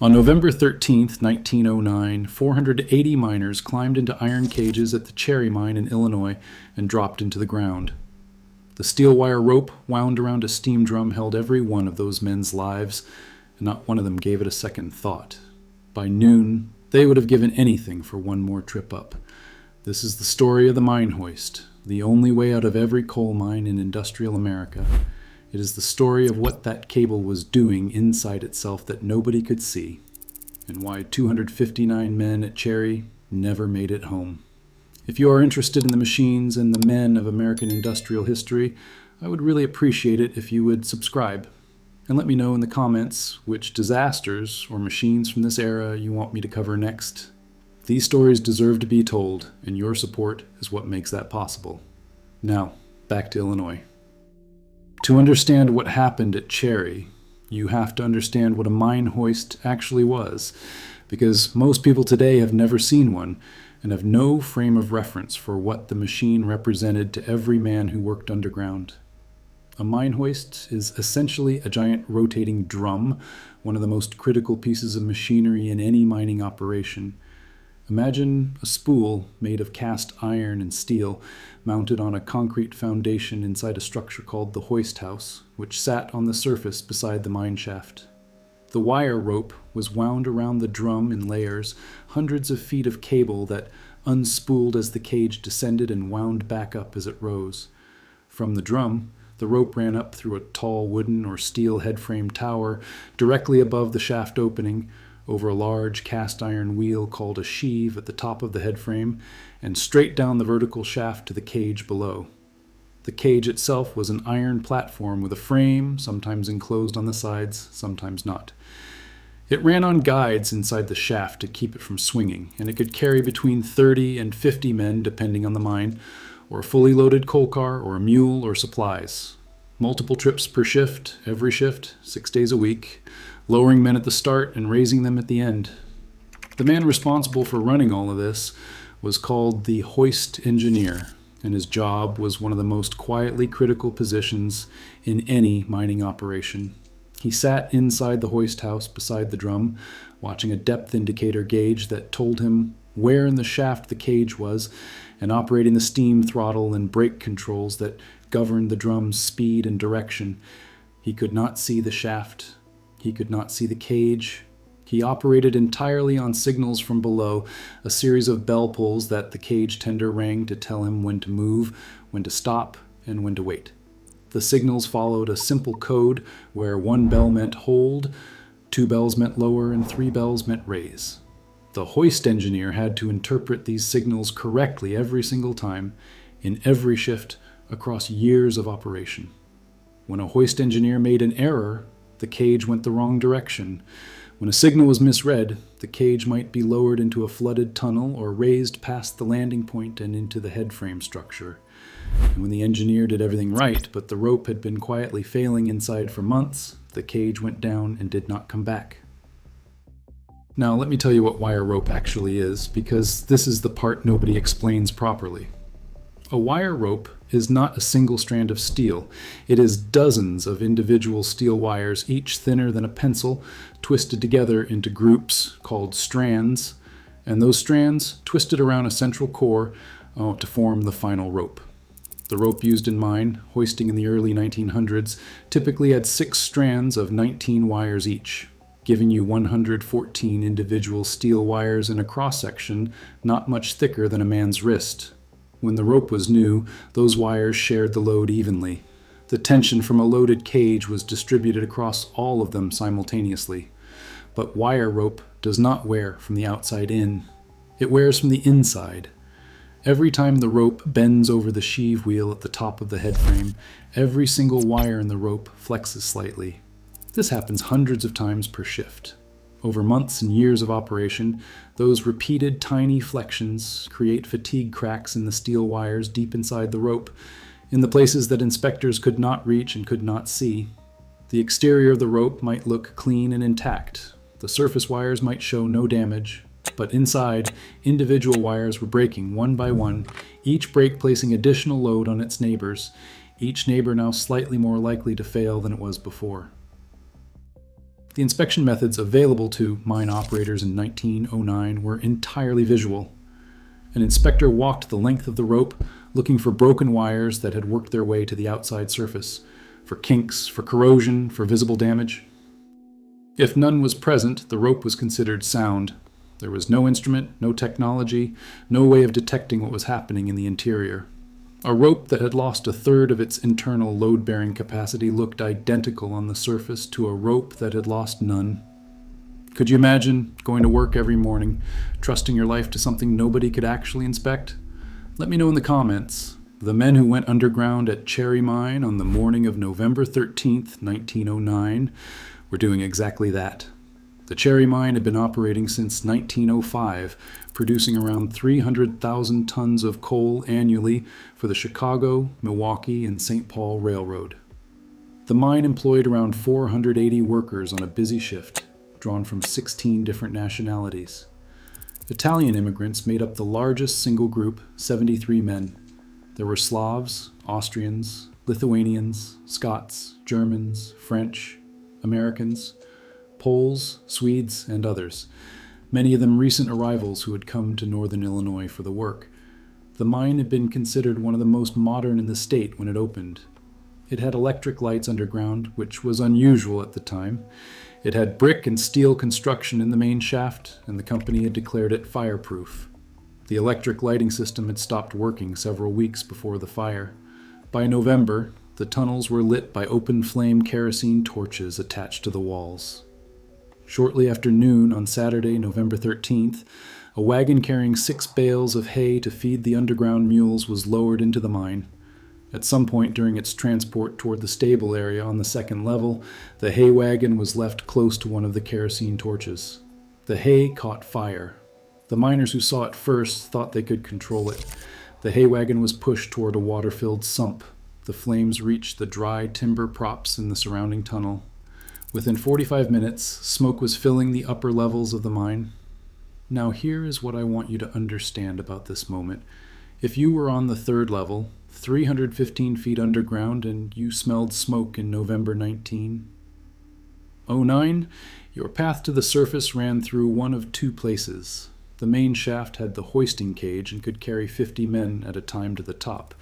On November 13, 1909, 480 miners climbed into iron cages at the Cherry Mine in Illinois and dropped into the ground. The steel wire rope wound around a steam drum held every one of those men's lives, and not one of them gave it a second thought. By noon, they would have given anything for one more trip up. This is the story of the mine hoist, the only way out of every coal mine in industrial America. It is the story of what that cable was doing inside itself that nobody could see, and why 259 men at Cherry never made it home. If you are interested in the machines and the men of American industrial history, I would really appreciate it if you would subscribe, and let me know in the comments which disasters or machines from this era you want me to cover next. These stories deserve to be told, and your support is what makes that possible. Now, back to Illinois. To understand what happened at Cherry, you have to understand what a mine hoist actually was, because most people today have never seen one and have no frame of reference for what the machine represented to every man who worked underground. A mine hoist is essentially a giant rotating drum, one of the most critical pieces of machinery in any mining operation. Imagine a spool made of cast iron and steel, mounted on a concrete foundation inside a structure called the hoist house, which sat on the surface beside the mine shaft. The wire rope was wound around the drum in layers, hundreds of feet of cable that unspooled as the cage descended and wound back up as it rose. From the drum, the rope ran up through a tall wooden or steel headframe tower directly above the shaft opening, over a large cast iron wheel called a sheave at the top of the headframe, and straight down the vertical shaft to the cage below. The cage itself was an iron platform with a frame, sometimes enclosed on the sides, sometimes not. It ran on guides inside the shaft to keep it from swinging, and it could carry between 30 and 50 men depending on the mine, or a fully loaded coal car, or a mule, or supplies. Multiple trips per shift, every shift, 6 days a week, lowering men at the start and raising them at the end. The man responsible for running all of this was called the hoist engineer, and his job was one of the most quietly critical positions in any mining operation. He sat inside the hoist house beside the drum, watching a depth indicator gauge that told him where in the shaft the cage was, and operating the steam throttle and brake controls that governed the drum's speed and direction. He could not see the shaft. He could not see the cage. He operated entirely on signals from below, a series of bell pulls that the cage tender rang to tell him when to move, when to stop, and when to wait. The signals followed a simple code where 1 bell meant hold, 2 bells meant lower, and 3 bells meant raise. The hoist engineer had to interpret these signals correctly every single time, in every shift, across years of operation. When a hoist engineer made an error, the cage went the wrong direction. When a signal was misread, the cage might be lowered into a flooded tunnel or raised past the landing point and into the headframe structure. And when the engineer did everything right, but the rope had been quietly failing inside for months, the cage went down and did not come back. Now let me tell you what wire rope actually is, because this is the part nobody explains properly. A wire rope is not a single strand of steel. It is dozens of individual steel wires, each thinner than a pencil, twisted together into groups called strands, and those strands twisted around a central core to form the final rope. The rope used in mine hoisting in the early 1900s typically had 6 strands of 19 wires each, giving you 114 individual steel wires in a cross-section not much thicker than a man's wrist. When the rope was new, those wires shared the load evenly. The tension from a loaded cage was distributed across all of them simultaneously. But wire rope does not wear from the outside in. It wears from the inside. Every time the rope bends over the sheave wheel at the top of the headframe, every single wire in the rope flexes slightly. This happens hundreds of times per shift. Over months and years of operation, those repeated tiny flexions create fatigue cracks in the steel wires deep inside the rope, in the places that inspectors could not reach and could not see. The exterior of the rope might look clean and intact. The surface wires might show no damage, but inside, individual wires were breaking one by one, each break placing additional load on its neighbors, each neighbor now slightly more likely to fail than it was before. The inspection methods available to mine operators in 1909 were entirely visual. An inspector walked the length of the rope, looking for broken wires that had worked their way to the outside surface, for kinks, for corrosion, for visible damage. If none was present, the rope was considered sound. There was no instrument, no technology, no way of detecting what was happening in the interior. A rope that had lost a third of its internal load-bearing capacity looked identical on the surface to a rope that had lost none. Could you imagine going to work every morning, trusting your life to something nobody could actually inspect? Let me know in the comments. The men who went underground at Cherry Mine on the morning of November 13th, 1909, were doing exactly that. The Cherry Mine had been operating since 1905, producing around 300,000 tons of coal annually for the Chicago, Milwaukee, and St. Paul Railroad. The mine employed around 480 workers on a busy shift, drawn from 16 different nationalities. Italian immigrants made up the largest single group, 73 men. There were Slavs, Austrians, Lithuanians, Scots, Germans, French, Americans, Poles, Swedes, and others, many of them recent arrivals who had come to northern Illinois for the work. The mine had been considered one of the most modern in the state when it opened. It had electric lights underground, which was unusual at the time. It had brick and steel construction in the main shaft, and the company had declared it fireproof. The electric lighting system had stopped working several weeks before the fire. By November, the tunnels were lit by open-flame kerosene torches attached to the walls. Shortly after noon on Saturday, November 13th, a wagon carrying 6 bales of hay to feed the underground mules was lowered into the mine. At some point during its transport toward the stable area on the second level, the hay wagon was left close to one of the kerosene torches. The hay caught fire. The miners who saw it first thought they could control it. The hay wagon was pushed toward a water-filled sump. The flames reached the dry timber props in the surrounding tunnel. Within 45 minutes, smoke was filling the upper levels of the mine. Now here is what I want you to understand about this moment. If you were on the third level, 315 feet underground, and you smelled smoke in November 1909, your path to the surface ran through one of 2 places. The main shaft had the hoisting cage and could carry 50 men at a time to the top.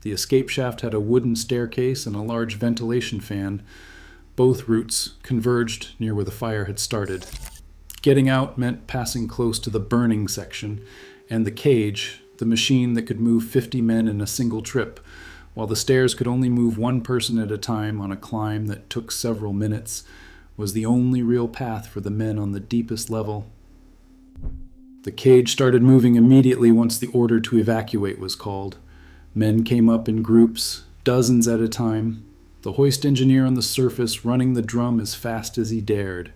The escape shaft had a wooden staircase and a large ventilation fan. Both routes converged near where the fire had started. Getting out meant passing close to the burning section, and the cage, the machine that could move 50 men in a single trip, while the stairs could only move 1 person at a time on a climb that took several minutes, was the only real path for the men on the deepest level. The cage started moving immediately once the order to evacuate was called. Men came up in groups, dozens at a time, the hoist engineer on the surface running the drum as fast as he dared.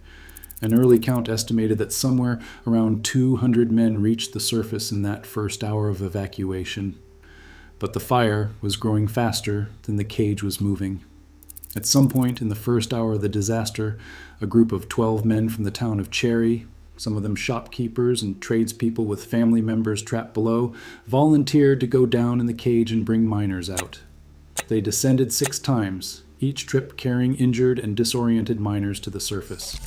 An early count estimated that somewhere around 200 men reached the surface in that first hour of evacuation. But the fire was growing faster than the cage was moving. At some point in the first hour of the disaster, a group of 12 men from the town of Cherry, some of them shopkeepers and tradespeople with family members trapped below, volunteered to go down in the cage and bring miners out. They descended 6 times, each trip carrying injured and disoriented miners to the surface.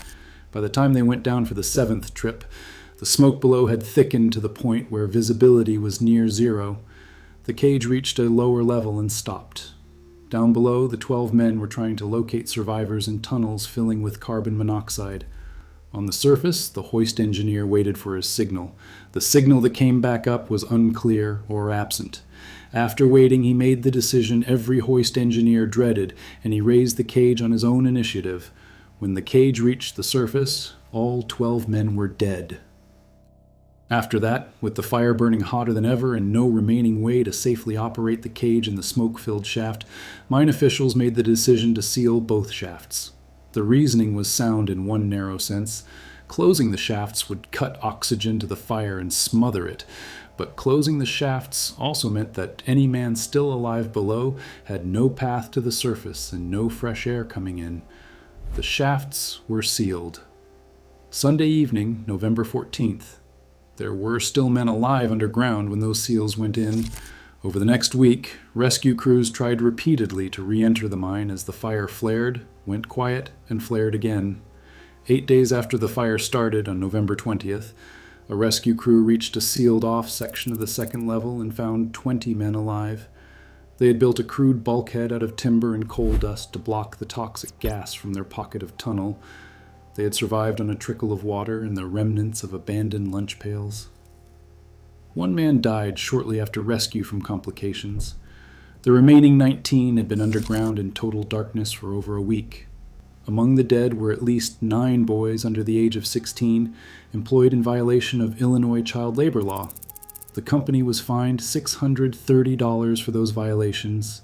By the time they went down for the 7th trip, the smoke below had thickened to the point where visibility was near zero. The cage reached a lower level and stopped. Down below, the 12 men were trying to locate survivors in tunnels filling with carbon monoxide. On the surface, the hoist engineer waited for his signal. The signal that came back up was unclear or absent. After waiting, he made the decision every hoist engineer dreaded, and he raised the cage on his own initiative. When the cage reached the surface, all 12 men were dead. After that, with the fire burning hotter than ever and no remaining way to safely operate the cage in the smoke-filled shaft, mine officials made the decision to seal both shafts. The reasoning was sound in one narrow sense. Closing the shafts would cut oxygen to the fire and smother it, but closing the shafts also meant that any man still alive below had no path to the surface and no fresh air coming in. The shafts were sealed. Sunday evening, November 14th. There were still men alive underground when those seals went in. Over the next week, rescue crews tried repeatedly to re-enter the mine as the fire flared, went quiet, and flared again. 8 days after the fire started on November 20th, a rescue crew reached a sealed-off section of the second level and found 20 men alive. They had built a crude bulkhead out of timber and coal dust to block the toxic gas from their pocket of tunnel. They had survived on a trickle of water and the remnants of abandoned lunch pails. One man died shortly after rescue from complications. The remaining 19 had been underground in total darkness for over a week. Among the dead were at least 9 boys under the age of 16, employed in violation of Illinois child labor law. The company was fined $630 for those violations.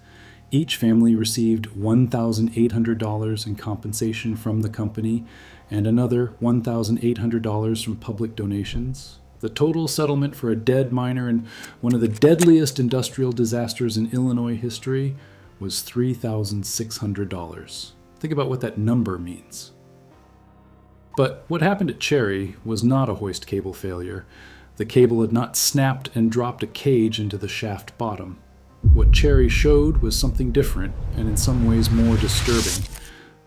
Each family received $1,800 in compensation from the company and another $1,800 from public donations. The total settlement for a dead miner in one of the deadliest industrial disasters in Illinois history was $3,600. Think about what that number means. But what happened at Cherry was not a hoist cable failure. The cable had not snapped and dropped a cage into the shaft bottom. What Cherry showed was something different and in some ways more disturbing.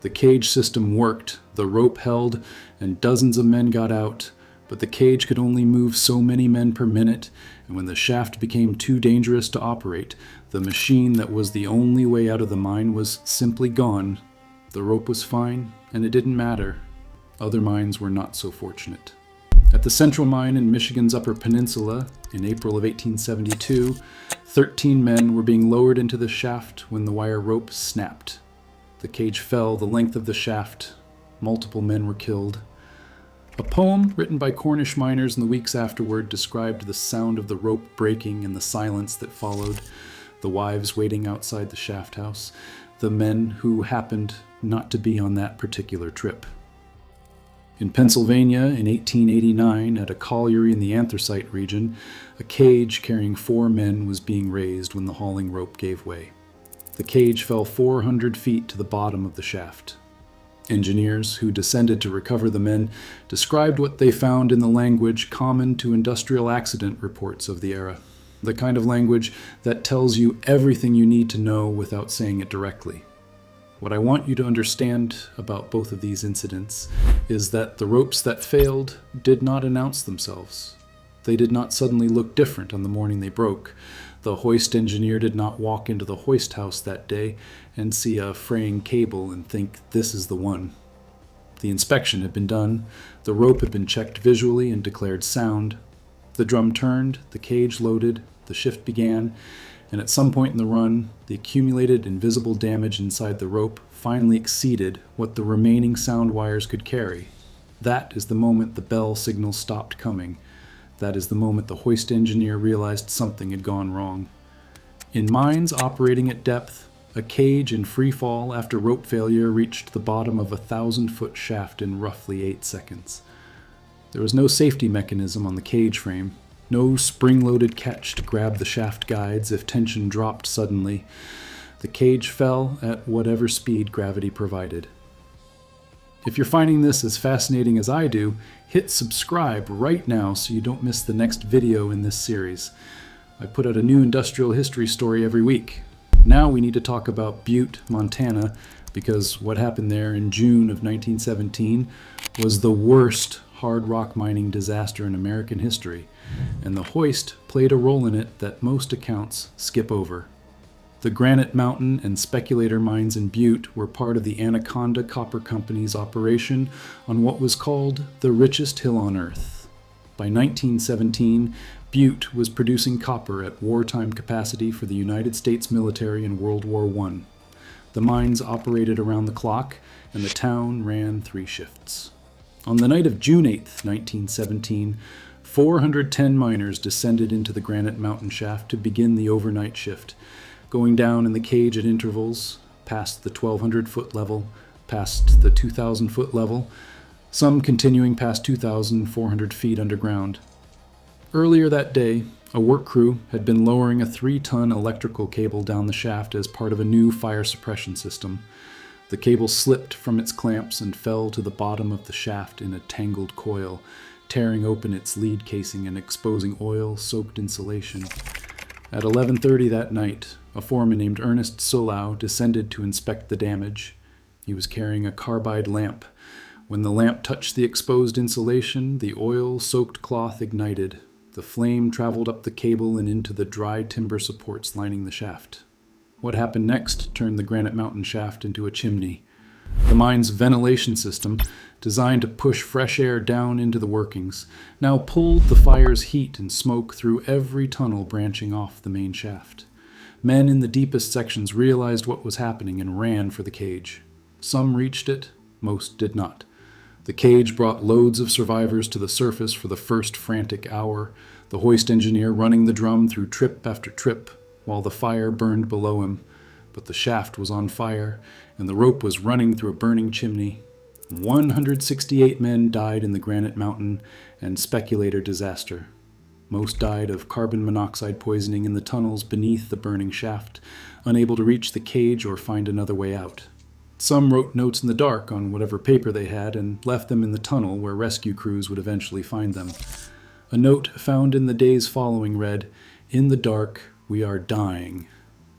The cage system worked, the rope held, and dozens of men got out, but the cage could only move so many men per minute, and when the shaft became too dangerous to operate, the machine that was the only way out of the mine was simply gone. The rope was fine, and it didn't matter. Other mines were not so fortunate. At the Central Mine in Michigan's Upper Peninsula, in April of 1872, 13 men were being lowered into the shaft when the wire rope snapped. The cage fell the length of the shaft. Multiple men were killed. A poem written by Cornish miners in the weeks afterward described the sound of the rope breaking and the silence that followed, the wives waiting outside the shaft house, the men who happened not to be on that particular trip. In Pennsylvania in 1889, at a colliery in the anthracite region, a cage carrying 4 men was being raised when the hauling rope gave way. The cage fell 400 feet to the bottom of the shaft. Engineers who descended to recover the men described what they found in the language common to industrial accident reports of the era, the kind of language that tells you everything you need to know without saying it directly. What I want you to understand about both of these incidents is that the ropes that failed did not announce themselves. They did not suddenly look different on the morning they broke. The hoist engineer did not walk into the hoist house that day and see a fraying cable and think, this is the one. The inspection had been done, the rope had been checked visually and declared sound. The drum turned, the cage loaded, the shift began, and at some point in the run, the accumulated invisible damage inside the rope finally exceeded what the remaining sound wires could carry. That is the moment the bell signal stopped coming. That is the moment the hoist engineer realized something had gone wrong. In mines operating at depth, a cage in free fall after rope failure reached the bottom of a 1,000-foot shaft in roughly 8 seconds. There was no safety mechanism on the cage frame, no spring-loaded catch to grab the shaft guides if tension dropped suddenly. The cage fell at whatever speed gravity provided. If you're finding this as fascinating as I do, hit subscribe right now so you don't miss the next video in this series. I put out a new industrial history story every week. Now we need to talk about Butte, Montana, because what happened there in June of 1917 was the worst hard rock mining disaster in American history, and the hoist played a role in it that most accounts skip over. The Granite Mountain and Speculator mines in Butte were part of the Anaconda Copper Company's operation on what was called the richest hill on Earth. By 1917, Butte was producing copper at wartime capacity for the United States military in World War I. The mines operated around the clock, and the town ran 3 shifts. On the night of June 8, 1917, 410 miners descended into the Granite Mountain shaft to begin the overnight shift, going down in the cage at intervals, past the 1,200-foot level, past the 2,000-foot level, some continuing past 2,400 feet underground. Earlier that day, a work crew had been lowering a 3-ton electrical cable down the shaft as part of a new fire suppression system. The cable slipped from its clamps and fell to the bottom of the shaft in a tangled coil, tearing open its lead casing and exposing oil-soaked insulation. At 11:30 that night, a foreman named Ernest Solau descended to inspect the damage. He was carrying a carbide lamp. When the lamp touched the exposed insulation, the oil-soaked cloth ignited. The flame traveled up the cable and into the dry timber supports lining the shaft. What happened next turned the Granite Mountain shaft into a chimney. The mine's ventilation system, designed to push fresh air down into the workings, now pulled the fire's heat and smoke through every tunnel branching off the main shaft. Men in the deepest sections realized what was happening and ran for the cage. Some reached it, most did not. The cage brought loads of survivors to the surface for the first frantic hour, the hoist engineer running the drum through trip after trip, while the fire burned below him. But the shaft was on fire, and the rope was running through a burning chimney. 168 men died in the Granite Mountain and speculator disaster. Most died of carbon monoxide poisoning in the tunnels beneath the burning shaft, unable to reach the cage or find another way out. Some wrote notes in the dark on whatever paper they had and left them in the tunnel where rescue crews would eventually find them. A note found in the days following read, "In the dark, we are dying."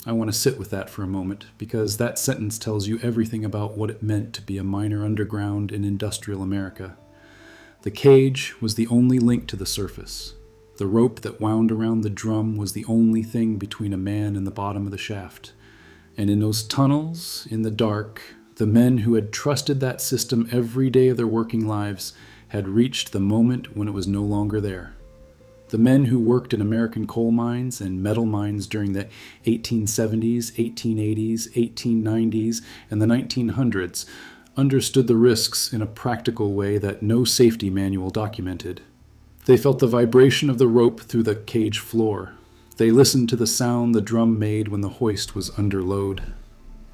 I want to sit with that for a moment, because that sentence tells you everything about what it meant to be a miner underground in industrial America. The cage was the only link to the surface. The rope that wound around the drum was the only thing between a man and the bottom of the shaft. And in those tunnels, in the dark, the men who had trusted that system every day of their working lives had reached the moment when it was no longer there. The men who worked in American coal mines and metal mines during the 1870s, 1880s, 1890s, and the 1900s understood the risks in a practical way that no safety manual documented. They felt the vibration of the rope through the cage floor. They listened to the sound the drum made when the hoist was under load.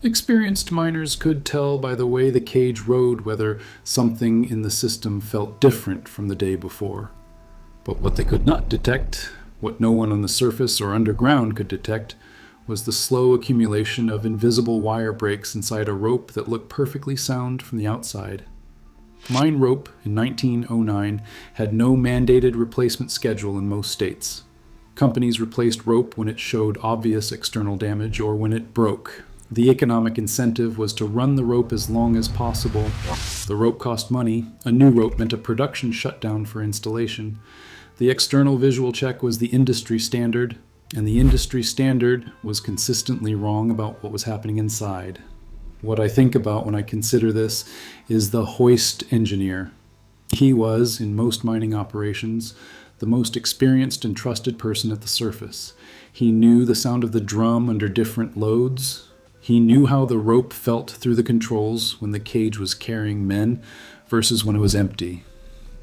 Experienced miners could tell by the way the cage rode whether something in the system felt different from the day before. But what they could not detect, what no one on the surface or underground could detect, was the slow accumulation of invisible wire breaks inside a rope that looked perfectly sound from the outside. Mine rope in 1909 had no mandated replacement schedule in most states. Companies replaced rope when it showed obvious external damage or when it broke. The economic incentive was to run the rope as long as possible. The rope cost money. A new rope meant a production shutdown for installation. The external visual check was the industry standard, and the industry standard was consistently wrong about what was happening inside. What I think about when I consider this is the hoist engineer. He was, in most mining operations, the most experienced and trusted person at the surface. He knew the sound of the drum under different loads. He knew how the rope felt through the controls when the cage was carrying men versus when it was empty.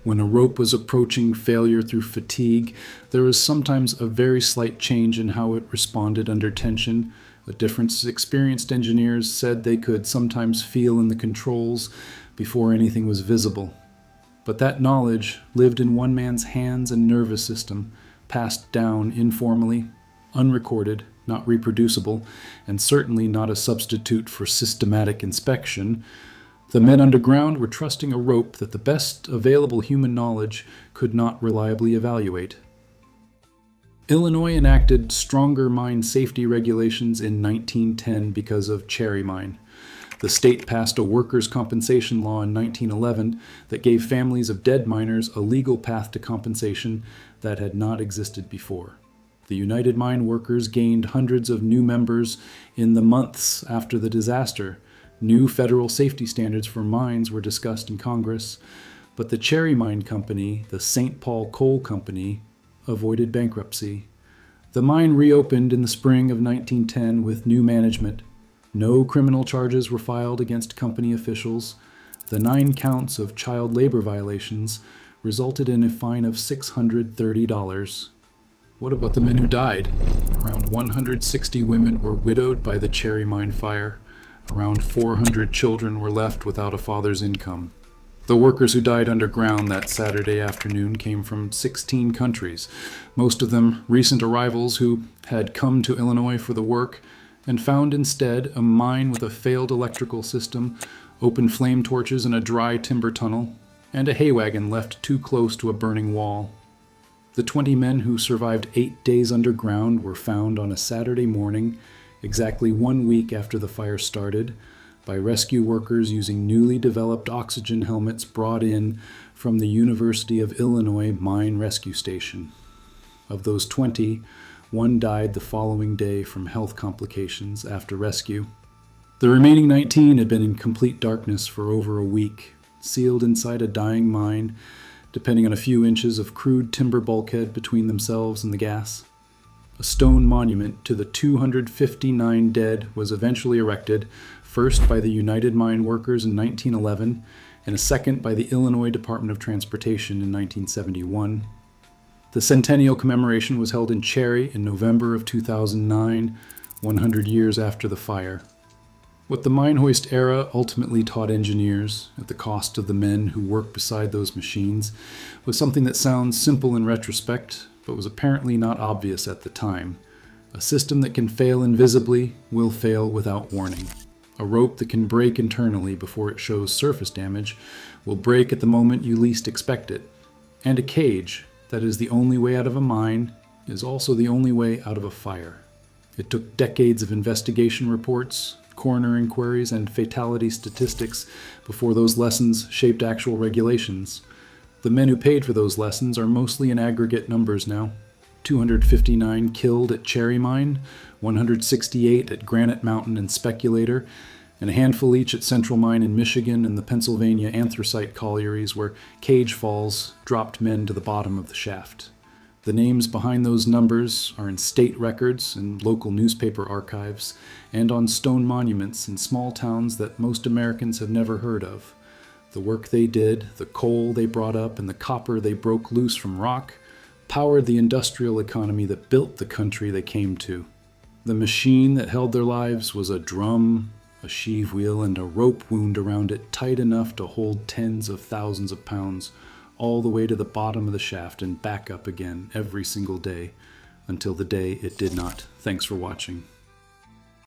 When a rope was approaching failure through fatigue, there was sometimes a very slight change in how it responded under tension. A difference experienced engineers said they could sometimes feel in the controls before anything was visible. But that knowledge lived in one man's hands and nervous system, passed down informally, unrecorded, not reproducible, and certainly not a substitute for systematic inspection. The men underground were trusting a rope that the best available human knowledge could not reliably evaluate. Illinois enacted stronger mine safety regulations in 1910 because of Cherry Mine. The state passed a workers' compensation law in 1911 that gave families of dead miners a legal path to compensation that had not existed before. The United Mine Workers gained hundreds of new members in the months after the disaster. New federal safety standards for mines were discussed in Congress, but the Cherry Mine Company, the St. Paul Coal Company, avoided bankruptcy. The mine reopened in the spring of 1910 with new management. No criminal charges were filed against company officials. The 9 counts of child labor violations resulted in a fine of $630. What about the men who died? Around 160 women were widowed by the Cherry Mine fire. Around 400 children were left without a father's income. The workers who died underground that Saturday afternoon came from 16 countries, most of them recent arrivals who had come to Illinois for the work and found instead a mine with a failed electrical system, open flame torches in a dry timber tunnel, and a hay wagon left too close to a burning wall. The 20 men who survived 8 days underground were found on a Saturday morning, exactly 1 week after the fire started, by rescue workers using newly developed oxygen helmets brought in from the University of Illinois Mine Rescue Station. Of those 20, one died the following day from health complications after rescue. The remaining 19 had been in complete darkness for over a week, sealed inside a dying mine, depending on a few inches of crude timber bulkhead between themselves and the gas. A stone monument to the 259 dead was eventually erected, first by the United Mine Workers in 1911, and a second by the Illinois Department of Transportation in 1971. The centennial commemoration was held in Cherry in November of 2009, 100 years after the fire. What the mine hoist era ultimately taught engineers, at the cost of the men who worked beside those machines, was something that sounds simple in retrospect, but was apparently not obvious at the time. A system that can fail invisibly will fail without warning. A rope that can break internally before it shows surface damage will break at the moment you least expect it. And a cage that is the only way out of a mine is also the only way out of a fire. It took decades of investigation reports, coroner inquiries, and fatality statistics before those lessons shaped actual regulations. The men who paid for those lessons are mostly in aggregate numbers now. 259 killed at Cherry Mine, 168 at Granite Mountain and Speculator, and a handful each at Central Mine in Michigan and the Pennsylvania anthracite collieries where cage falls dropped men to the bottom of the shaft. The names behind those numbers are in state records and local newspaper archives, and on stone monuments in small towns that most Americans have never heard of. The work they did, the coal they brought up, and the copper they broke loose from rock powered the industrial economy that built the country they came to. The machine that held their lives was a drum, a sheave wheel, and a rope wound around it tight enough to hold tens of thousands of pounds, all the way to the bottom of the shaft and back up again every single day, until the day it did not. Thanks for watching.